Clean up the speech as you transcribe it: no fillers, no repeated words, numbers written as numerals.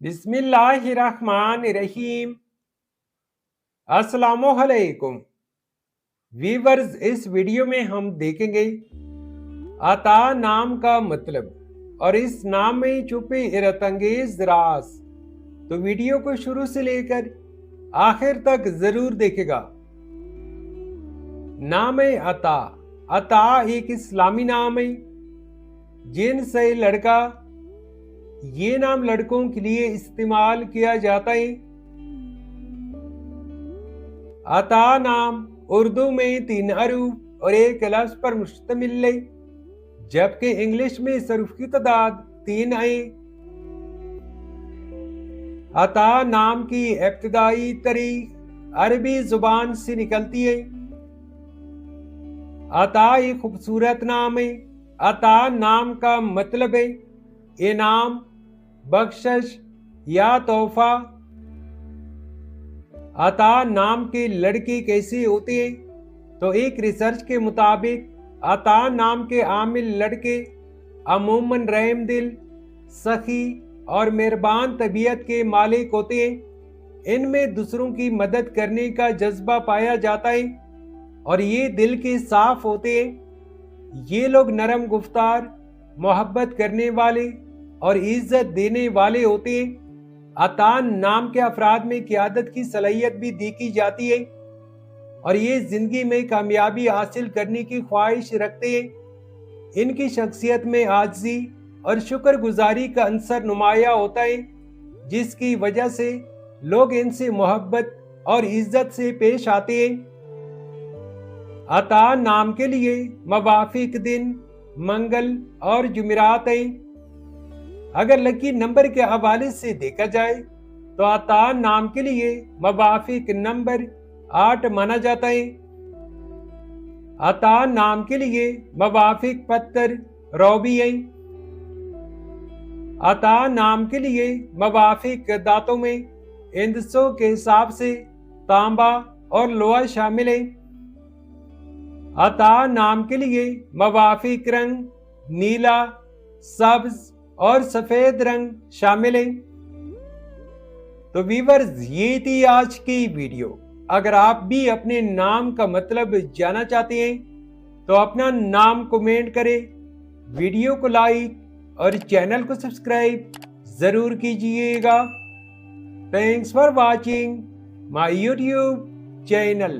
بسم اللہ الرحمن الرحیم۔ السلام علیکم ویورز، اس ویڈیو میں ہم دیکھیں گے عطا نام کا مطلب اور اس نام میں چھپے حیرت انگیز راز۔ تو ویڈیو کو شروع سے لے کر آخر تک ضرور دیکھے گا۔ نام عطا۔ عطا ایک اسلامی نام ہے جن سے لڑکا، یہ نام لڑکوں کے لیے استعمال کیا جاتا ہے۔ عطا نام اردو میں 3 حروف اور 1 لفظ پر مشتمل ہے، جبکہ انگلش میں اس حروف کی تعداد 3 ہے۔ عطا نام کی ابتدائی تاریخ عربی زبان سے نکلتی ہے۔ عطا ایک خوبصورت نام ہے۔ عطا نام کا مطلب ہے انعام، بخشش یا تحفہ۔ عطا نام کے لڑکے کیسے ہوتے ہیں؟ تو ایک ریسرچ کے مطابق عطا نام کے عامل لڑکے عموماً رحم دل، سخی اور مہربان طبیعت کے مالک ہوتے ہیں۔ ان میں دوسروں کی مدد کرنے کا جذبہ پایا جاتا ہے اور یہ دل کے صاف ہوتے ہیں۔ یہ لوگ نرم گفتار، محبت کرنے والے اور عزت دینے والے ہوتے ہیں۔ عطا نام کے افراد میں قیادت کی صلاحیت بھی دیکھی جاتی ہے اور یہ زندگی میں کامیابی حاصل کرنے کی خواہش رکھتے ہیں۔ ان کی شخصیت میں عاجزی اور شکر گزاری کا عنصر نمایاں ہوتا ہے، جس کی وجہ سے لوگ ان سے محبت اور عزت سے پیش آتے ہیں۔ عطا نام کے لیے موافق دن منگل اور جمعرات ہیں۔ اگر لکی نمبر کے حوالے سے دیکھا جائے تو عطا نام کے لیے موافق نمبر 8 مانا جاتا ہے۔ عطا نام کے لیے موافق پتھر روبی ہے۔ عطا نام کے لیے موافق دھاتوں میں ہندسوں کے حساب سے تانبا اور لوہا شامل ہے۔ عطا نام کے لیے موافق رنگ نیلا، سبز اور سفید رنگ شامل ہیں۔ تو ویورز، یہ تھی آج کی ویڈیو۔ اگر آپ بھی اپنے نام کا مطلب جاننا چاہتے ہیں تو اپنا نام کومنٹ کریں، ویڈیو کو لائک اور چینل کو سبسکرائب ضرور کیجئے گا۔ Thanks for watching my YouTube channel.